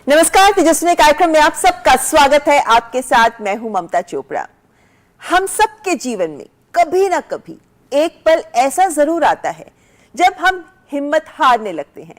नमस्कार, तेजस्विनी कार्यक्रम में आप सबका स्वागत है। आपके साथ मैं हूं ममता चोपड़ा। हम सबके जीवन में कभी ना कभी एक पल ऐसा जरूर आता है जब हम हिम्मत हारने लगते हैं,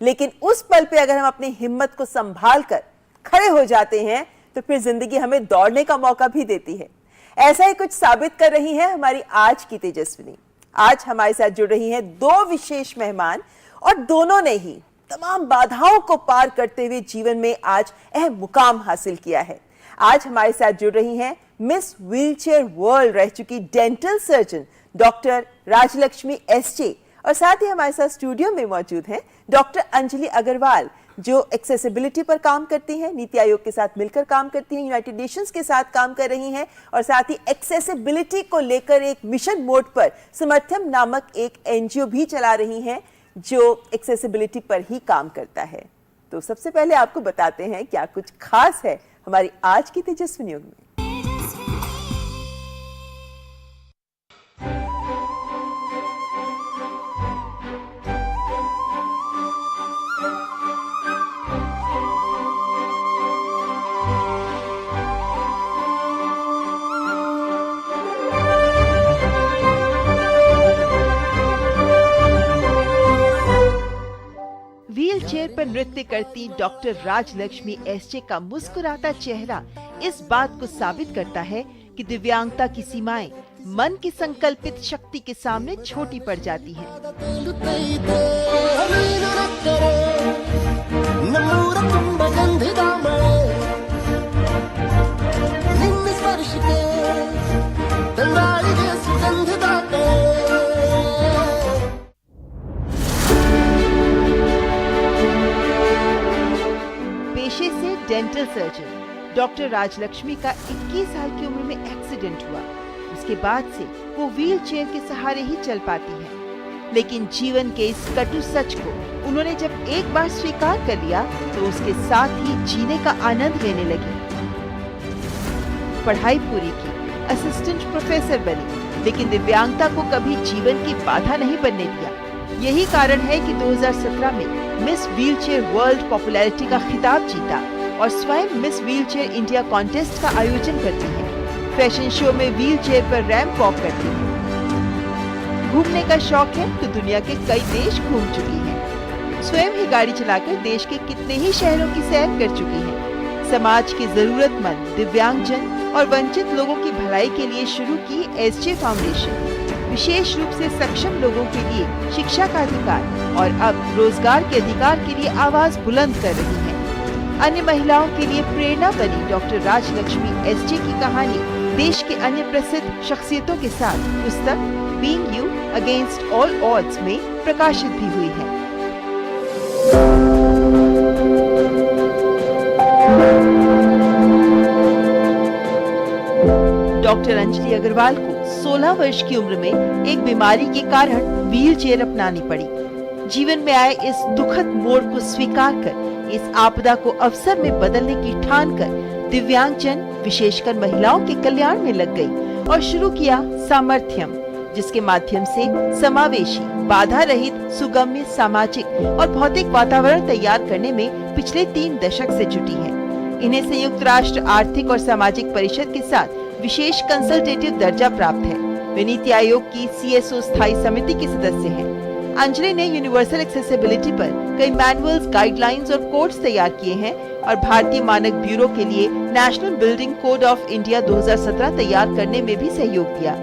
लेकिन उस पल पे अगर हम अपनी हिम्मत को संभाल कर खड़े हो जाते हैं तो फिर जिंदगी हमें दौड़ने का मौका भी देती है। ऐसा ही कुछ साबित कर रही है हमारी आज की तेजस्विनी। आज हमारे साथ जुड़ रही हैं दो विशेष मेहमान और दोनों ने ही तमाम बाधाओं को पार करते हुए जीवन में आज अहम मुकाम हासिल किया है। आज हमारे साथ जुड़ रही हैं मिस व्हीलचेयर वर्ल्ड रह चुकी dental surgeon doctor Rajalakshmi SJ, और साथ ही हमारे साथ स्टूडियो में मौजूद हैं डॉक्टर अंजलि अग्रवाल, जो एक्सेसिबिलिटी पर काम करती हैं, नीति आयोग के साथ मिलकर काम करती हैं, यूनाइटेड नेशंस के साथ काम कर रही हैं और साथ ही एक्सेसिबिलिटी को लेकर एक मिशन मोड पर समर्थन नामक एक एनजीओ भी चला रही हैं जो एक्सेसिबिलिटी पर ही काम करता है। तो सबसे पहले आपको बताते हैं क्या कुछ खास है हमारी आज की तेजस्विनी युग में। व्हील चेयर पर नृत्य करती डॉक्टर राजलक्ष्मी एसजे का मुस्कुराता चेहरा इस बात को साबित करता है कि दिव्यांगता की सीमाएं मन की संकल्पित शक्ति के सामने छोटी पड़ जाती हैं। डेंटल सर्जन डॉक्टर राजलक्ष्मी का 21 साल की उम्र में एक्सीडेंट हुआ। उसके बाद से वो व्हील चेयर के सहारे ही चल पाती है, लेकिन जीवन के इस कटु सच को उन्होंने जब एक बार स्वीकार कर लिया तो उसके साथ ही जीने का आनंद लेने लगी। पढ़ाई पूरी की, असिस्टेंट प्रोफेसर बनी, लेकिन दिव्यांगता को कभी जीवन की बाधा नहीं बनने दिया। यही कारण है कि 2017 में मिस व्हीलचेयर वर्ल्ड पॉपुलैरिटी का खिताब जीता और स्वयं मिस व्हीलचेयर इंडिया कॉन्टेस्ट का आयोजन करती है। फैशन शो में व्हीलचेयर पर रैंप वॉक करती है। घूमने का शौक है तो दुनिया के कई देश घूम चुकी है। स्वयं ही गाड़ी चलाकर देश के कितने ही शहरों की सैर कर चुकी है। समाज के जरूरतमंद, दिव्यांगजन और वंचित लोगों की भलाई के लिए शुरू की एसजे फाउंडेशन विशेष रूप से सक्षम लोगों के लिए शिक्षा का अधिकार और अब रोजगार के अधिकार के लिए आवाज बुलंद कर रही है। अन्य महिलाओं के लिए प्रेरणा बनी डॉक्टर राजलक्ष्मी एसजे की कहानी देश के अन्य प्रसिद्ध शख्सियतों के साथ पुस्तक being you against all odds में प्रकाशित भी हुई है। डॉक्टर अंजलि अग्रवाल को 16 वर्ष की उम्र में एक बीमारी के कारण व्हील चेयर अपनानी पड़ी। जीवन में आए इस दुखद मोड़ को स्वीकार कर इस आपदा को अवसर में बदलने की ठान कर दिव्यांगजन विशेषकर महिलाओं के कल्याण में लग गई और शुरू किया सामर्थ्यम, जिसके माध्यम से समावेशी, बाधा रहित, सुगम्य सामाजिक और भौतिक वातावरण तैयार करने में पिछले 3 दशक से जुटी है। इन्हें संयुक्त राष्ट्र आर्थिक और सामाजिक परिषद के साथ विशेष कंसल्टेटिव दर्जा प्राप्त है। वे नीति आयोग की CSO स्थायी समिति के सदस्य हैं। अंजलि ने यूनिवर्सल एक्सेसिबिलिटी पर कई मैनुअल्स, गाइडलाइंस और कोड्स तैयार किए हैं और भारतीय मानक ब्यूरो के लिए national building code of India 2017 तैयार करने में भी सहयोग दिया।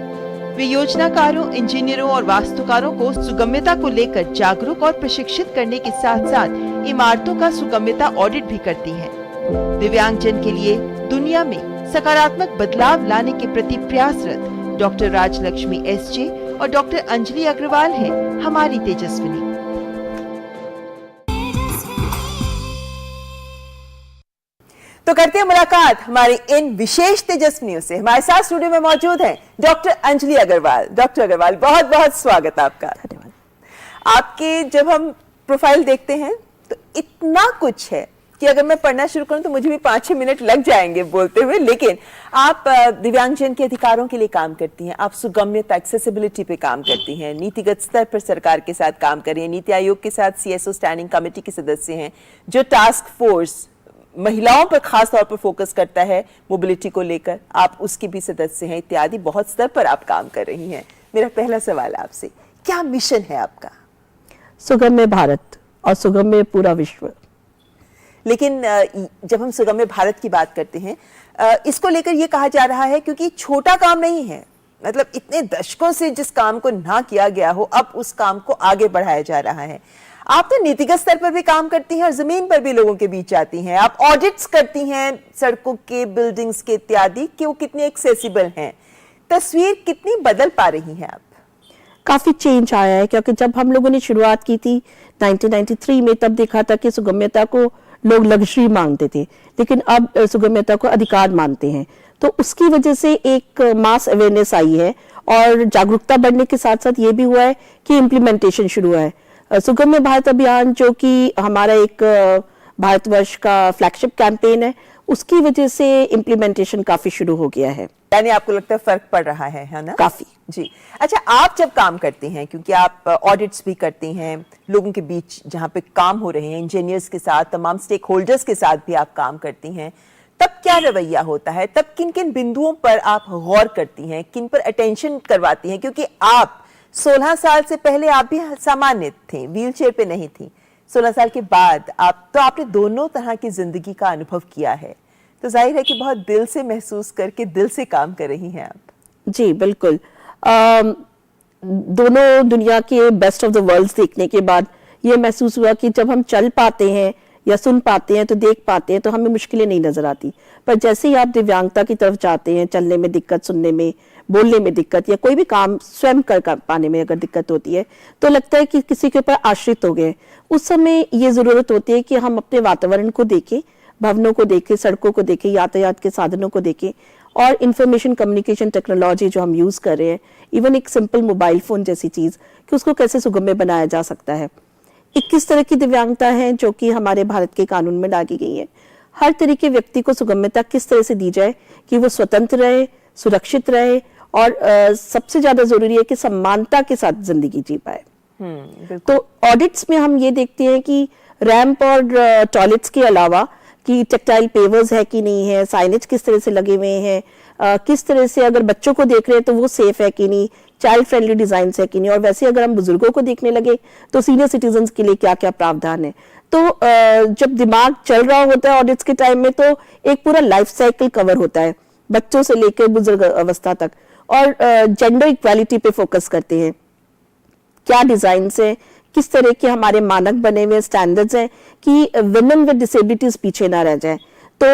वे योजनाकारों, इंजीनियरों और वास्तुकारों को सुगम्यता को लेकर जागरूक और प्रशिक्षित करने के साथ साथ इमारतों का सुगम्यता ऑडिट भी करती हैं। दिव्यांगजन के लिए दुनिया में सकारात्मक बदलाव लाने के प्रति प्रयासरत डॉक्टर राजलक्ष्मी एसजे और डॉक्टर अंजलि अग्रवाल हैं हमारी तेजस्विनी। तो करते हैं मुलाकात हमारी इन विशेष तेजस्विनियों से। हमारे साथ स्टूडियो में मौजूद हैं डॉक्टर अंजलि अग्रवाल। डॉक्टर अग्रवाल, बहुत बहुत स्वागत आपका। धन्यवाद। आपके जब हम प्रोफाइल देखते हैं तो इतना कुछ है कि अगर मैं पढ़ना शुरू करूं तो मुझे भी 5-6 मिनट लग जाएंगे बोलते हुए। लेकिन आप दिव्यांगजन के अधिकारों के लिए काम करती हैं, आप सुगम्यता एक्सेसिबिलिटी पे काम करती हैं, नीतिगत स्तर पर सरकार के साथ काम कर रही हैं, नीति आयोग के साथ CSO स्टैंडिंग कमेटी के सदस्य हैं, जो टास्क फोर्स महिलाओं पर खास तौर पर फोकस करता है मोबिलिटी को लेकर, आप उसके भी सदस्य हैं, इत्यादि बहुत स्तर पर आप काम कर रही हैं। मेरा पहला सवाल आपसे, क्या मिशन है आपका? सुगम्य भारत और सुगम्य पूरा विश्व। लेकिन जब हम सुगम्य भारत की बात करते हैं, इसको लेकर यह कहा जा रहा है क्योंकि छोटा काम नहीं है, मतलब इतने दशकों से जिस काम को ना किया गया हो, अब उस काम को आगे बढ़ाया जा रहा है। आप तो नीतिगत स्तर पर भी काम करती हैं और जमीन पर भी लोगों के बीच जाती हैं, आप ऑडिट्स करती हैं सड़कों के, बिल्डिंग्स के इत्यादि, कि वो कितने एक्सेसिबल हैं। तस्वीर कितनी बदल पा रही हैं आप? काफी चेंज आया है, क्योंकि जब हम लोगों ने शुरुआत की थी 1993 में, तब देखा था कि सुगम्यता को लोग लग्जरी मानते थे, लेकिन अब सुगम्यता को अधिकार मानते हैं। तो उसकी वजह से एक मास अवेयरनेस आई है और जागरूकता बढ़ने के साथ साथ ये भी हुआ है कि इम्प्लीमेंटेशन शुरू हुआ है। सुगम्य भारत अभियान, जो कि हमारा एक भारतवर्ष का फ्लैगशिप कैंपेन है, उसकी वजह से इम्प्लीमेंटेशन काफी शुरू हो गया है। यानी आपको लगता है फर्क पड़ रहा है ना? काफी। जी। अच्छा, आप जब काम करती हैं, क्योंकि आप ऑडिट्स भी करती हैं, लोगों के बीच जहां पे काम हो रहे हैं, इंजीनियर्स के साथ, तमाम स्टेक होल्डर्स के साथ भी आप काम करती हैं, तब क्या रवैया होता है? तब किन किन बिंदुओं पर आप गौर करती हैं, किन पर अटेंशन करवाती हैं? क्योंकि आप 16 साल से पहले आप भी सामान्य थे, व्हीलचेयर पे नहीं थी। 16 साल के बाद आपने दोनों तरह की जिंदगी का अनुभव किया है, तो जाहिर है कि बहुत दिल से महसूस करके दिल से काम कर रही हैं आप। जी बिल्कुल। दोनों दुनिया के बेस्ट ऑफ द वर्ल्ड्स देखने के बाद ये महसूस हुआ कि जब हम चल पाते हैं या सुन पाते हैं, तो देख पाते हैं, तो हमें मुश्किलें नहीं नजर आती। पर जैसे ही आप दिव्यांगता की तरफ जाते हैं, चलने में दिक्कत, सुनने में, बोलने में दिक्कत, या कोई भी काम स्वयं कर पाने में अगर दिक्कत होती है, तो लगता है कि किसी के ऊपर आश्रित हो गए। उस समय ये जरूरत होती है कि हम अपने वातावरण को देखें, भवनों को देखें, सड़कों को देखें, यातायात के साधनों को देखें, और इंफॉर्मेशन कम्युनिकेशन टेक्नोलॉजी जो हम यूज कर रहे हैं, इवन एक सिंपल मोबाइल फोन जैसी चीज, कि उसको कैसे सुगम्य बनाया जा सकता है। 21 तरह की दिव्यांगता है जो कि हमारे भारत के कानून में डाली गई है। हर तरह के व्यक्ति को सुगम्यता किस तरह से दी जाए कि वो स्वतंत्र रहे, सुरक्षित रहे, और सबसे ज्यादा जरूरी है कि सम्मानता के साथ जिंदगी जी पाए। तो ऑडिट्स में हम ये देखते हैं कि रैंप और टॉयलेट्स के अलावा कि टेक्टाइल पेवर्स है कि नहीं है, साइनेज किस तरह से लगे हुए हैं, किस तरह से अगर बच्चों को देख रहे हैं तो वो सेफ है कि नहीं, चाइल्ड फ्रेंडली डिजाइन है कि नहीं, और वैसे अगर हम बुजुर्गों को देखने लगे तो सीनियर सिटीजन्स के लिए क्या क्या प्रावधान है। तो जब दिमाग चल रहा होता है ऑडिट्स के टाइम में, तो एक पूरा लाइफ साइकिल कवर होता है, बच्चों से लेकर बुजुर्ग अवस्था तक, और जेंडर इक्वालिटी पे फोकस करते हैं। क्या डिजाइन है, किस तरह के हमारे मानक बने हुए स्टैंडर्ड्स हैं कि वुमेन विद डिसेबिलिटीज पीछे ना रह जाए। तो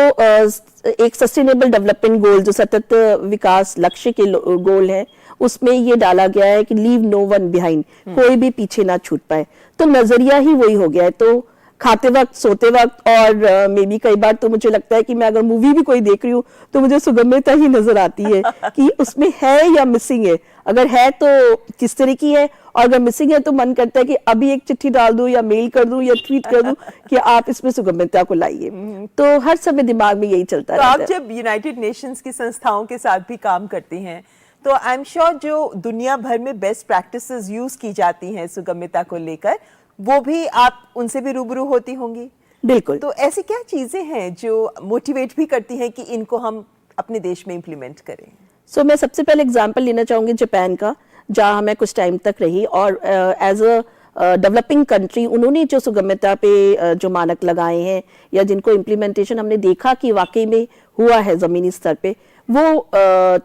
एक सस्टेनेबल डेवलपमेंट गोल, जो सतत विकास लक्ष्य के गोल है, उसमें ये डाला गया है कि लीव नो वन बिहाइंड, कोई भी पीछे ना छूट पाए। तो नजरिया ही वही हो गया है। तो खाते वक्त, सोते वक्त, और मे बी कई बार तो मुझे लगता है कि मैं अगर मूवी भी कोई देख रही हूँ तो मुझे सुगम्यता ही नजर आती है कि उसमें है या मिसिंग है, अगर है तो किस तरह की है, और अगर मिसिंग है तो मन करता है कि अभी एक चिट्ठी डाल दूं या मेल कर दूं या ट्वीट कर दूं कि आप इसमें सुगम्यता को लाइए। तो हर समय दिमाग में यही चलता रहता है। आप जब यूनाइटेड नेशंस की संस्थाओं के साथ भी काम करती हैं, तो आई एम श्योर जो दुनिया भर में बेस्ट प्रैक्टिसेस यूज की जाती हैं सुगम्यता को लेकर, वो भी आप उनसे भी रूबरू होती होंगी। बिल्कुल। तो ऐसी क्या चीजें हैं जो मोटिवेट भी करती हैं कि इनको हम अपने देश में इम्प्लीमेंट करें? मैं सबसे पहले एग्जांपल लेना चाहूंगी जापान का, जहां मैं कुछ टाइम तक रही, और एज अ डेवलपिंग कंट्री उन्होंने जो सुगम्यता पे जो मानक लगाए हैं, या जिनको इम्प्लीमेंटेशन हमने देखा कि वाकई में हुआ है जमीनी स्तर पे, वो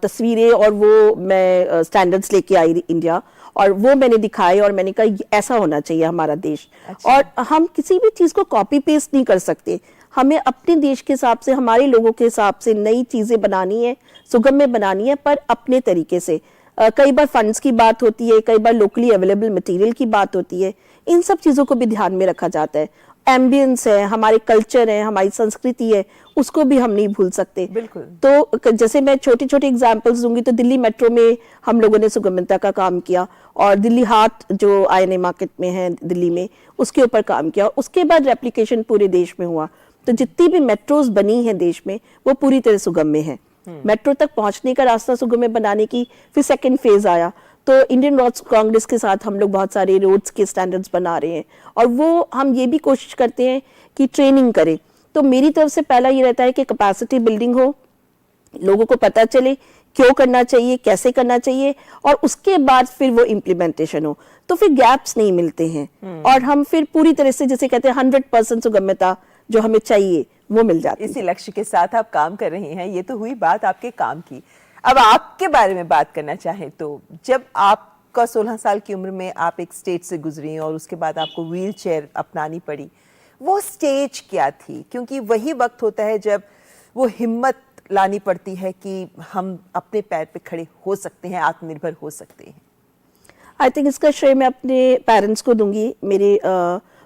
तस्वीरें और वो मैं स्टैंडर्ड्स लेके आई इंडिया, और वो मैंने दिखाए, और मैंने कहा ऐसा होना चाहिए हमारा देश। अच्छा। और हम किसी भी चीज को कॉपी पेस्ट नहीं कर सकते, हमें अपने देश के हिसाब से, हमारे लोगों के हिसाब से नई चीजें बनानी है, सुगम्य बनानी है, पर अपने तरीके से। कई बार फंड्स की बात होती है, कई बार लोकली अवेलेबल मटेरियल की बात होती है, इन सब चीजों को भी ध्यान में रखा जाता है। एम्बियंस है, हमारे कल्चर है, हमारी संस्कृति है, उसको भी हम नहीं भूल सकते। बिल्कुल। तो जैसे मैं छोटी छोटी एग्जांपल्स दूंगी तो दिल्ली मेट्रो में हम लोगों ने सुगमता का काम किया, और दिल्ली हाट जो INA मार्केट में है दिल्ली में, उसके ऊपर काम किया। उसके बाद रेप्लिकेशन पूरे देश में हुआ। तो जितनी भी मेट्रोज बनी है देश में वो पूरी तरह सुगम्य है। मेट्रो तक पहुंचने का रास्ता सुगम्य बनाने की फिर सेकंड फेज आया। तो इंडियन रोड्स कांग्रेस के साथ हम लोग बहुत सारे रोड्स के स्टैंडर्ड्स बना रहे हैं, और वो हम ये भी कोशिश करते हैं कि ट्रेनिंग करें। तो मेरी तरफ से पहला ये रहता है कि कैपेसिटी बिल्डिंग हो, लोगों को पता चले क्यों करना चाहिए, कैसे करना चाहिए, और उसके बाद फिर वो इम्प्लीमेंटेशन हो। तो फिर गैप्स नहीं मिलते हैं, और हम फिर पूरी तरह से जैसे कहते हैं 100% सुगम्यता जो हमें चाहिए वो मिल जाती है। इसी लक्ष्य के साथ आप काम कर रही हैं। ये तो हुई बात आपके काम की। अब आपके बारे में बात करना चाहें तो जब आपका 16 साल की उम्र में आप एक स्टेज से गुजरी और उसके बाद आपको व्हील चेयर अपनानी पड़ी, वो स्टेज क्या थी? क्योंकि वही वक्त होता है जब वो हिम्मत लानी पड़ती है कि हम अपने पैर पे खड़े हो सकते हैं, आत्मनिर्भर हो सकते हैं। आई थिंक इसका श्रेय मैं अपने पेरेंट्स को दूंगी, मेरे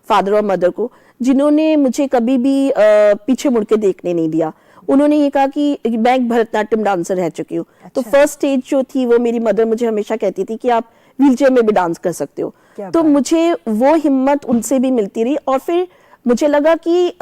फादर और मदर को, जिन्होंने मुझे कभी भी पीछे मुड़ के देखने नहीं दिया। उन्होंने ये कहा कि मैं एक भरतनाट्यम डांसर रह चुकी हूँ। तो फर्स्ट स्टेज जो थी वो मेरी मदर मुझे हमेशा कहती थी कि आप व्हीलचेयर में भी डांस कर सकते हो। तो मुझे वो हिम्मत उनसे भी मिलती रही, और फिर मुझे लगा कि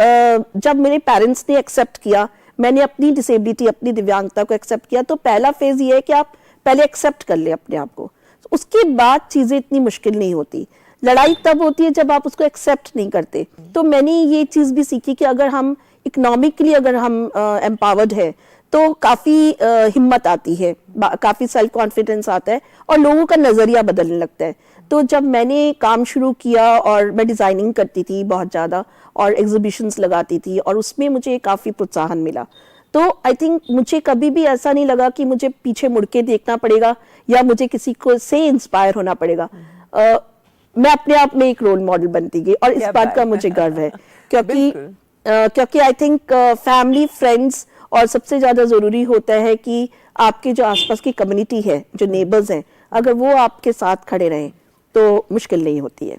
जब मेरे पेरेंट्स ने एक्सेप्ट किया, मैंने अपनी डिसेबिलिटी, अपनी दिव्यांगता को एक्सेप्ट किया, तो पहला फेज ये है कि आप पहले एक्सेप्ट कर ले अपने आप को, उसके बाद चीजें इतनी मुश्किल नहीं होती। लड़ाई तब होती है जब आप उसको एक्सेप्ट नहीं करते। तो मैंने ये चीज भी सीखी कि अगर हम इकोनॉमिकली अगर हम एम्पावर्ड है तो काफी हिम्मत आती है, काफी सेल्फ कॉन्फिडेंस आता है, और लोगों का नजरिया बदलने लगता है। तो जब मैंने काम शुरू किया, और मैं डिजाइनिंग करती थी बहुत ज्यादा, और एग्जीबिशंस लगाती थी, और उसमें मुझे काफी प्रोत्साहन मिला। तो आई थिंक मुझे कभी भी ऐसा नहीं लगा कि मुझे पीछे मुड़ के देखना पड़ेगा या मुझे किसी को से इंस्पायर होना पड़ेगा। मैं अपने आप में एक रोल मॉडल बनती गई, और इस बात का मुझे गर्व है। क्योंकि आई थिंक फैमिली, फ्रेंड्स, और सबसे ज्यादा जरूरी होता है कि आपके जो आसपास की कम्युनिटी है, जो नेबर्स हैं, अगर वो आपके साथ खड़े रहें तो मुश्किल नहीं होती है।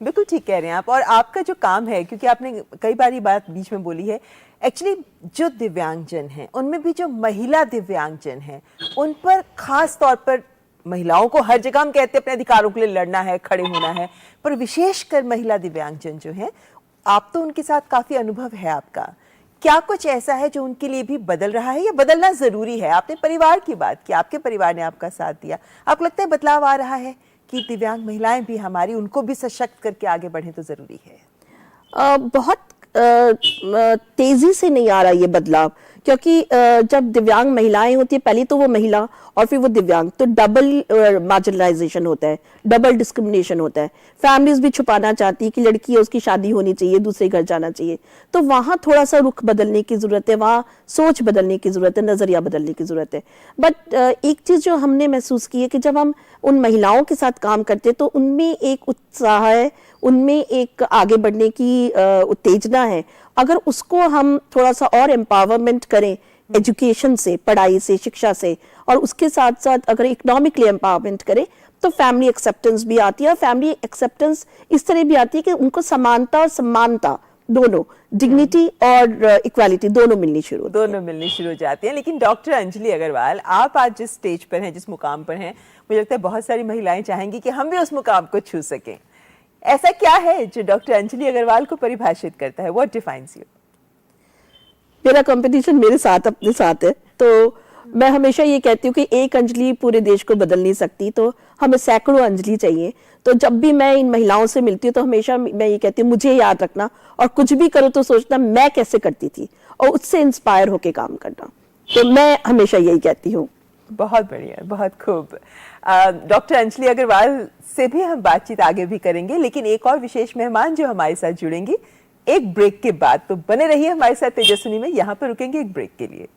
बिल्कुल ठीक कह रहे हैं आप। और आपका जो काम है, क्योंकि आपने कई बार ये बात बीच में बोली है, एक्चुअली जो दिव्यांगजन हैं उनमें भी जो महिला दिव्यांगजन हैं उन पर खास तौर पर, महिलाओं को हर जगह हम कहते हैं अपने अधिकारों के लिए लड़ना है, खड़े होना है, पर विशेषकर महिला दिव्यांगजन जो हैं, आप तो उनके साथ काफी अनुभव है आपका। क्या कुछ ऐसा है जो उनके लिए भी बदल रहा है या बदलना जरूरी है? आपने परिवार की बात की, आपके परिवार ने आपका साथ दिया, आपको लगता है बदलाव आ रहा है कि दिव्यांग महिलाएं भी हमारी, उनको भी सशक्त करके आगे बढ़े तो जरूरी है? बहुत तेजी से नहीं आ रहा ये बदलाव, क्योंकि जब दिव्यांग महिलाएं होती है, पहले तो वो महिला और फिर वो दिव्यांग, तो डबल मार्जिनलाइजेशन होता है, डबल डिस्क्रिमिनेशन होता है। फैमिलीज भी छुपाना चाहती है कि लड़की है, उसकी शादी होनी चाहिए, दूसरे घर जाना चाहिए। तो वहां थोड़ा सा रुख बदलने की जरूरत है, वहां सोच बदलने की जरूरत है, नजरिया बदलने की जरूरत है। बट एक चीज जो हमने महसूस की है कि जब हम उन महिलाओं के साथ काम करते तो उनमें एक उत्साह है, उनमें एक आगे बढ़ने की उत्तेजना है। अगर उसको हम थोड़ा सा और एम्पावरमेंट करें, एजुकेशन से, पढ़ाई से, शिक्षा से, और उसके साथ साथ अगर इकोनॉमिकली एम्पावरमेंट करें, तो फैमिली एक्सेप्टेंस भी आती है। और फैमिली एक्सेप्टेंस इस तरह भी आती है कि उनको समानता और सम्मानता दोनों, डिग्निटी और इक्वालिटी दोनों मिलनी शुरू हो जाती हैं। लेकिन डॉक्टर अंजलि अग्रवाल, आप आज जिस स्टेज पर हैं, जिस मुकाम पर हैं, मुझे लगता है बहुत सारी महिलाएं चाहेंगी कि हम भी उस मुकाम को छू सकें। ऐसा क्या है जो डॉक्टर अंजलि अग्रवाल को परिभाषित करता है? What defines you? मेरा कंपटीशन मेरे साथ, अपने साथ है। तो मैं हमेशा ये कहती हूँ कि एक अंजलि पूरे देश को बदल नहीं सकती, तो हमें सैकड़ों अंजलि चाहिए। तो जब भी मैं इन महिलाओं से मिलती हूँ तो हमेशा मैं ये कहती हूँ, मुझे याद रखना, और कुछ भी करो तो सोचना मैं कैसे करती थी, और उससे इंस्पायर होके काम करना। तो मैं हमेशा यही कहती हूँ। बहुत बढ़िया, बहुत खूब। डॉक्टर अंजलि अग्रवाल से भी हम बातचीत आगे भी करेंगे, लेकिन एक और विशेष मेहमान जो हमारे साथ जुड़ेंगी एक ब्रेक के बाद। तो बने रहिए हमारे साथ तेजस्विनी में, यहाँ पर रुकेंगे एक ब्रेक के लिए।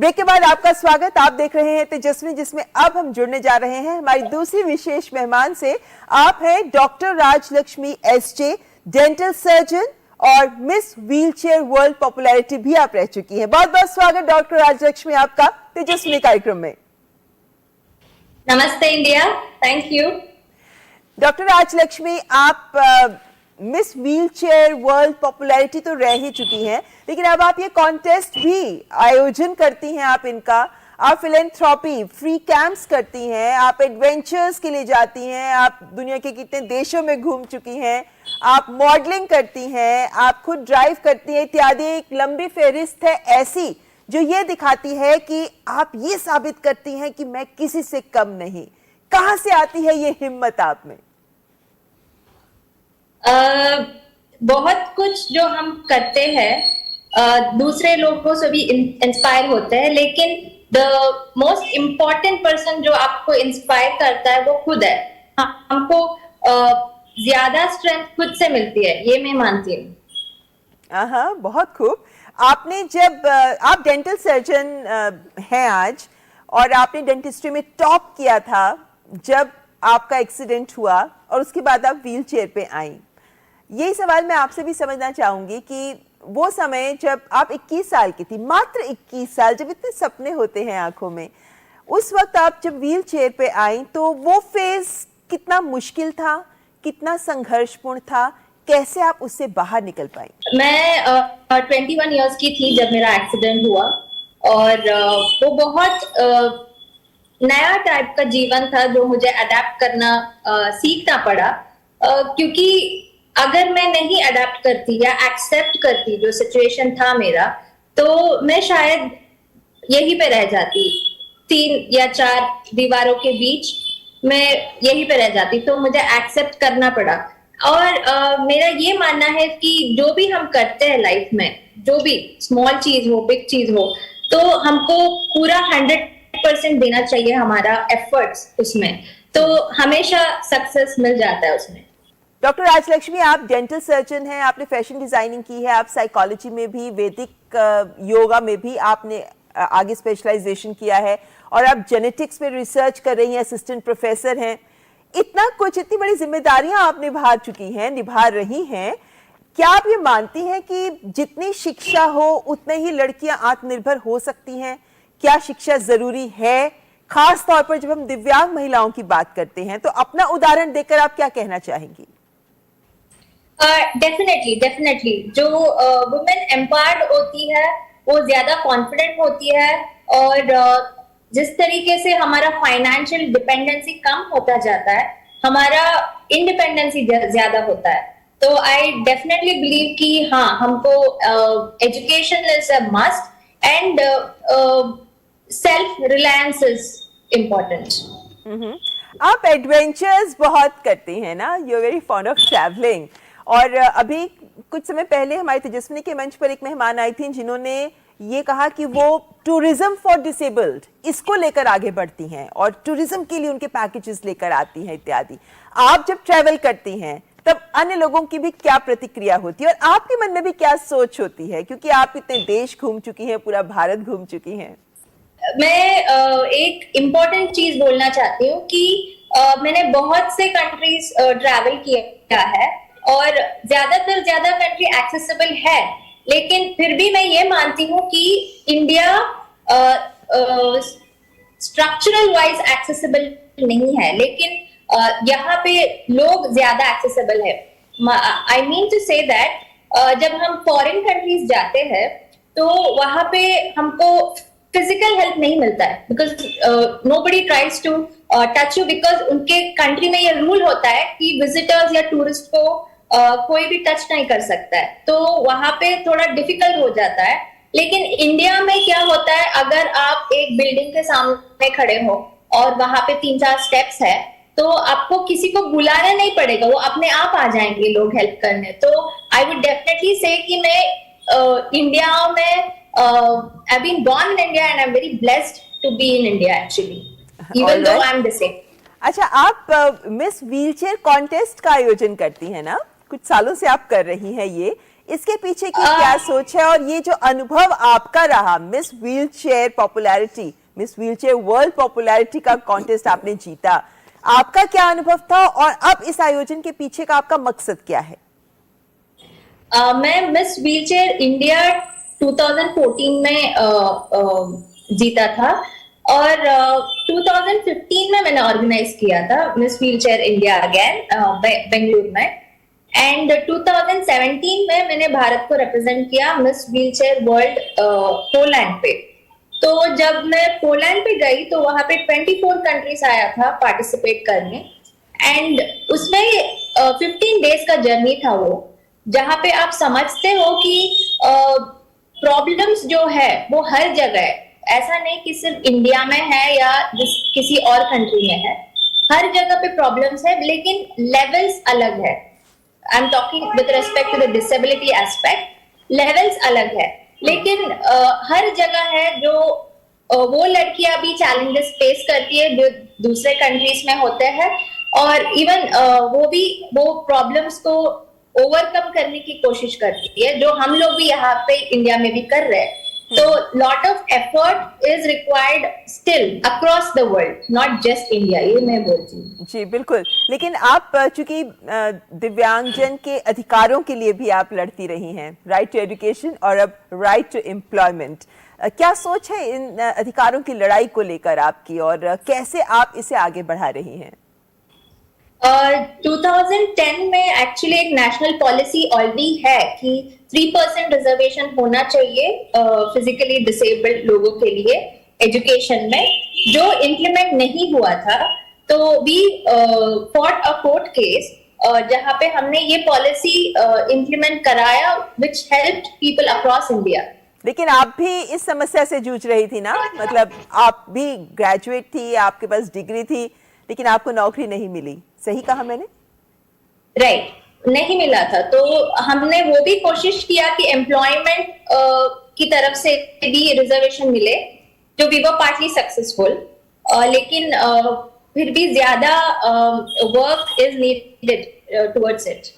ब्रेक के बाद आपका स्वागत। आप देख रहे हैं तेजस्वी, जिसमें अब हम जुड़ने जा रहे हैं हमारी दूसरी विशेष मेहमान से। आप हैं doctor Rajalakshmi SJ, dental surgeon और मिस व्हीलचेयर वर्ल्ड पॉपुलैरिटी भी आप रह चुकी हैं। बहुत बहुत स्वागत डॉक्टर राजलक्ष्मी आपका तेजस्वी कार्यक्रम में। नमस्ते India, thank you. Doctor Rajalakshmi, आप मिस व्हीलचेयर वर्ल्ड पॉपुलैरिटी तो रह ही चुकी हैं, लेकिन अब आप ये कॉन्टेस्ट भी आयोजन करती हैं। आप फिलेंथ्रॉपी फ्री कैंप्स करती हैं, आप एडवेंचर्स के लिए जाती हैं, आप दुनिया के कितने देशों में घूम चुकी हैं, आप मॉडलिंग करती हैं, आप खुद ड्राइव करती हैं इत्यादि। एक लंबी फहरिस्त है ऐसी जो ये दिखाती है कि आप ये साबित करती हैं कि मैं किसी से कम नहीं। कहां से आती है ये हिम्मत आप में? बहुत कुछ जो हम करते हैं दूसरे लोगों से भी इंस्पायर होते हैं, लेकिन द मोस्ट इम्पोर्टेंट पर्सन जो आपको इंस्पायर करता है वो खुद है। हमको ज्यादा स्ट्रेंथ खुद से मिलती है, ये मैं मानती हूँ। हाँ, बहुत खूब। आपने जब आप डेंटल सर्जन हैं आज, और आपने डेंटिस्ट्री में टॉप किया था जब आपका एक्सीडेंट हुआ और उसके बाद आप व्हील चेयर पे आई। यही सवाल मैं आपसे भी समझना चाहूंगी कि वो समय जब आप 21 साल की थी, मात्र 21 साल, जब इतने सपने होते हैं आंखों में, उस वक्त आप जब व्हील चेयर पे आई तो वो फेज कितना मुश्किल था, कितना संघर्षपूर्ण था, कैसे आप उससे बाहर निकल पाई? मैं 21 इयर्स की थी जब मेरा एक्सीडेंट हुआ, और वो बहुत नया टाइप का जीवन था जो मुझे अडेप्ट करना सीखना पड़ा, क्योंकि अगर मैं नहीं अडेप्ट करती या एक्सेप्ट करती जो सिचुएशन था मेरा, तो मैं शायद यहीं पे रह जाती, 3 या 4 दीवारों के बीच मैं यहीं पे रह जाती। तो मुझे एक्सेप्ट करना पड़ा। और मेरा ये मानना है कि जो भी हम करते हैं लाइफ में, जो भी स्मॉल चीज हो बिग चीज हो, तो हमको पूरा 100% देना चाहिए हमारा एफर्ट्स उसमें, तो हमेशा सक्सेस मिल जाता है उसमें। डॉक्टर राजलक्ष्मी, आप डेंटल सर्जन हैं, आपने फैशन डिजाइनिंग की है, आप साइकोलॉजी में भी, वैदिक योगा में भी आपने आगे स्पेशलाइजेशन किया है, और आप जेनेटिक्स में रिसर्च कर रही हैं, असिस्टेंट प्रोफेसर हैं। इतना कुछ, इतनी बड़ी जिम्मेदारियां आप निभा रही हैं। क्या आप ये मानती हैं कि जितनी शिक्षा हो उतने ही लड़कियां आत्मनिर्भर हो सकती हैं? क्या शिक्षा जरूरी है? खास तौर पर जब हम दिव्यांग महिलाओं की बात करते हैं, तो अपना उदाहरण देकर आप क्या कहना चाहेंगी? डेफिनेटली जो वुमेन एम्पावर्ड होती है वो ज्यादा कॉन्फिडेंट होती है, और जिस तरीके से हमारा फाइनेंशियल डिपेंडेंसी कम होता जाता है, हमारा इंडिपेंडेंसी ज्यादा होता है। तो आई डेफिनेटली बिलीव कि हाँ, हमको education is a must, and self reliance is important. आप एडवेंचर्स बहुत करती हैं ना, you are very fond of travelling. और अभी कुछ समय पहले हमारे तेजस्विनी के मंच पर एक मेहमान आई थी जिन्होंने ये कहा कि वो टूरिज्म फॉर डिसेबल्ड इसको लेकर आगे बढ़ती हैं और टूरिज्म के लिए उनके पैकेजेस लेकर आती हैं इत्यादि। आप जब ट्रैवल करती हैं तब अन्य लोगों की भी क्या प्रतिक्रिया होती है और आपके मन में भी क्या सोच होती है, क्योंकि आप इतने देश घूम चुकी हैं, पूरा भारत घूम चुकी हैं? मैं एक इम्पोर्टेंट चीज बोलना चाहती हूँ कि मैंने बहुत से कंट्रीज ट्रैवल किया है, और ज्यादातर ज्यादा कंट्री एक्सेसिबल है, लेकिन फिर भी मैं ये मानती हूँ कि इंडिया स्ट्रक्चरल वाइज एक्सेसिबल नहीं है, लेकिन यहाँ पे लोग ज्यादा एक्सेसिबल है। I mean to say that जब हम फॉरेन कंट्रीज जाते हैं तो वहां पे हमको फिजिकल हेल्प नहीं मिलता है, because nobody tries to touch you, because उनके कंट्री में ये रूल होता है कि विजिटर्स या टूरिस्ट को कोई भी टच नहीं कर सकता है, तो वहां पे थोड़ा डिफिकल्ट हो जाता है। लेकिन इंडिया में क्या होता है, अगर आप एक बिल्डिंग के सामने खड़े हो और वहां पे 3-4 स्टेप्स है, तो आपको किसी को बुलाना नहीं पड़ेगा, वो अपने आप आ जाएंगे लोग हेल्प करने। तो आई वुड डेफिनेटली से कि मैं इंडिया में I've been born in India and I'm very blessed to be in India actually, even though I'm disabled. अच्छा, आप मिस व्हीलचेयर कॉन्टेस्ट का आयोजन करती हैं ना, कुछ सालों से आप कर रही हैं ये। इसके पीछे की क्या सोच है, और ये जो अनुभव आपका रहा, miss wheelchair popularity, miss wheelchair world popularity का कॉन्टेस्ट आपने जीता, आपका क्या अनुभव था और अब इस आयोजन के पीछे का आपका मकसद क्या है? मैं मिस व्हीलचेयर इंडिया 2014 में जीता था, और 2015 में मैंने ऑर्गेनाइज किया था miss wheelchair India again Bengaluru में, एंड 2017 में मैंने भारत को रिप्रेजेंट किया मिस व्हीलचेयर वर्ल्ड पोलैंड पे। तो जब मैं पोलैंड पे गई तो वहां पे 24 कंट्रीज आया था पार्टिसिपेट करने, एंड उसमें 15 डेज का जर्नी था वो, जहां पे आप समझते हो कि प्रॉब्लम्स जो है वो हर जगह है, ऐसा नहीं कि सिर्फ इंडिया में है या किसी और कंट्री में है, हर जगह पे प्रॉब्लम्स है, लेकिन लेवल्स अलग है। I am talking with respect to the disability aspect, levels अलग है, लेकिन हर जगह है जो वो लड़कियां भी चैलेंजेस फेस करती है जो दूसरे कंट्रीज में होते हैं, और इवन वो प्रॉब्लम्स को ओवरकम करने की कोशिश करती है, जो हम लोग भी यहाँ पे इंडिया में भी कर रहे हैं। तो lot of effort is required still across the world, not just India, ये मैं बोलती हूँ। जी बिल्कुल, लेकिन आप चूंकि दिव्यांगजन के अधिकारों के लिए भी आप लड़ती रही हैं, राइट टू एजुकेशन और अब राइट टू एम्प्लॉयमेंट, क्या सोच है इन अधिकारों की लड़ाई को लेकर आपकी, और कैसे आप इसे आगे बढ़ा रही हैं? 2010 में एक्चुअली एक नेशनल पॉलिसी ऑलरेडी है कि 3% रिजर्वेशन होना चाहिए फिजिकली डिसेबल्ड लोगों के लिए एजुकेशन में, जो इम्प्लीमेंट नहीं हुआ था। तो we fought a court case जहां पे हमने ये पॉलिसी इम्प्लीमेंट कराया, which helped people across India. लेकिन आप भी इस समस्या से जूझ रही थी ना, मतलब आप भी ग्रेजुएट थी, आपके पास डिग्री थी, लेकिन आपको नौकरी नहीं मिली, सही कहा मैंने? राइट, नहीं मिला था। तो हमने वो भी कोशिश किया कि एम्प्लॉयमेंट की तरफ से भी रिजर्वेशन मिले, जो वी वर पार्टली सक्सेसफुल, लेकिन फिर भी ज्यादा work is needed towards it.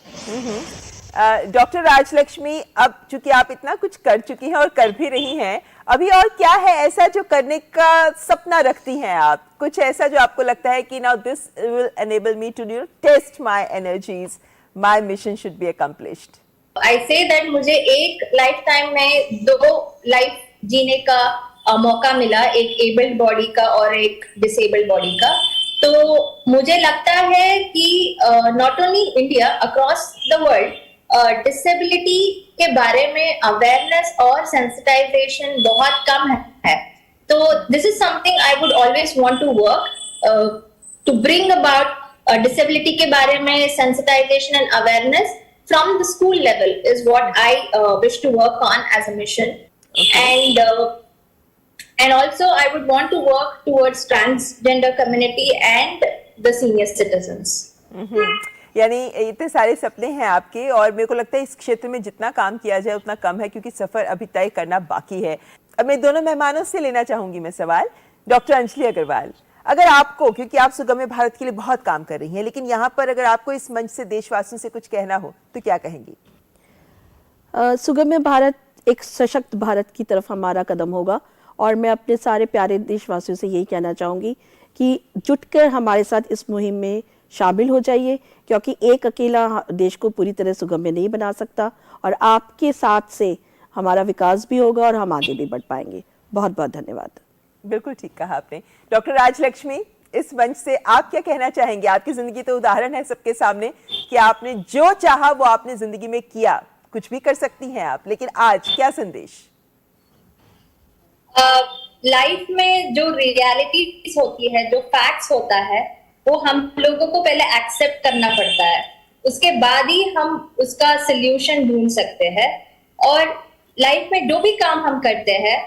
Doctor Rajalakshmi, अब चूंकि आप इतना कुछ कर चुकी हैं और कर भी रही हैं, अभी और क्या है ऐसा जो करने का सपना रखती हैं आप? कुछ ऐसा जो आपको लगता है कि now this will enable me to test my energies, my mission should be accomplished? I say that मुझे एक लाइफ टाइम में 2 लाइफ जीने का मौका मिला, एक एबल्ड बॉडी का और एक डिसेबल्ड बॉडी का। तो मुझे लगता है कि not only India, across the world disability के बारे में अवेयरनेस और सेंसिटाइजेशन बहुत कम है। तो this is something I would always want to work to bring about disability के बारे में sensitisation and awareness from the school level is what I wish to work on as a mission. And also I would want to work towards transgender community and the senior citizens. यानी इतने सारे सपने हैं आपके, और मेरे को लगता है इस क्षेत्र में जितना काम किया जाए उतना कम है, क्योंकि सफर अभी तय करना बाकी है। अब मैं दोनों मेहमानों से लेना चाहूंगी मैं सवाल। डॉक्टर अंजलि अग्रवाल, अगर आपको, क्योंकि आप सुगम्य भारत के लिए बहुत काम कर रही हैं, लेकिन यहाँ पर अगर आपको इस मंच से देशवासियों से कुछ कहना हो तो क्या कहेंगी? सुगम्य भारत एक सशक्त भारत की तरफ हमारा कदम होगा, और मैं अपने सारे प्यारे देशवासियों से यही कहना चाहूँगी कि जुटकर हमारे साथ इस मुहिम में शामिल हो जाइए, क्योंकि एक अकेला देश को पूरी तरह सुगम्य नहीं बना सकता, और आपके साथ से हमारा विकास भी होगा और हम आगे भी बढ़ पाएंगे। बहुत बहुत धन्यवाद। बिल्कुल ठीक कहा आपने। डॉक्टर राजलक्ष्मी, इस मंच से आप क्या कहना चाहेंगे? आपकी जिंदगी तो उदाहरण है सबके सामने कि आपने जो चाहा वो आपने जिंदगी में किया, कुछ भी कर सकती हैं आप, लेकिन आज क्या संदेश? लाइफ में जो रियलिटीज होती है, जो फैक्ट्स होता है, वो हम लोगों को पहले एक्सेप्ट करना पड़ता है, उसके बाद ही हम उसका सल्यूशन ढूंढ सकते हैं। और लाइफ में जो भी काम हम करते हैं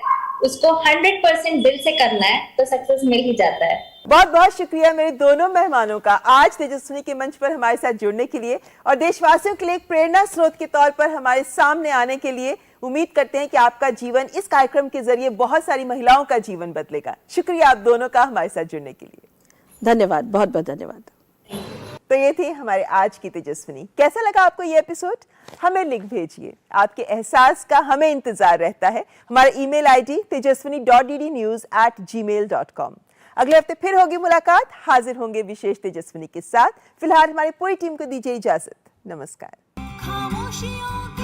उसको 100% दिल से करना है तो सक्सेस मिल ही जाता है। बहुत बहुत शुक्रिया मेरे दोनों मेहमानों का आज तेजस्विनी के मंच पर हमारे साथ जुड़ने के लिए, और देशवासियों के लिए एक प्रेरणा स्रोत के तौर पर हमारे सामने आने के लिए। उम्मीद करते हैं कि आपका जीवन इस कार्यक्रम के जरिए बहुत सारी महिलाओं का जीवन बदलेगा। शुक्रिया आप दोनों का हमारे साथ जुड़ने के लिए। धन्यवाद, बहुत बहुत धन्यवाद। तो ये थी हमारे आज की तेजस्विनी। कैसा लगा आपको ये एपिसोड? हमें लिख भेजिए। आपके एहसास का हमें इंतजार रहता है। हमारा ईमेल आईडी tejaswini.ddnews@gmail.com। अगले हफ्ते फिर होगी मुलाकात, हाजिर होंगे विशेष तेजस्विनी के साथ। फिलहाल हमारी पूरी टीम को दीजिए इजाजत। नमस्कार। खामोशियों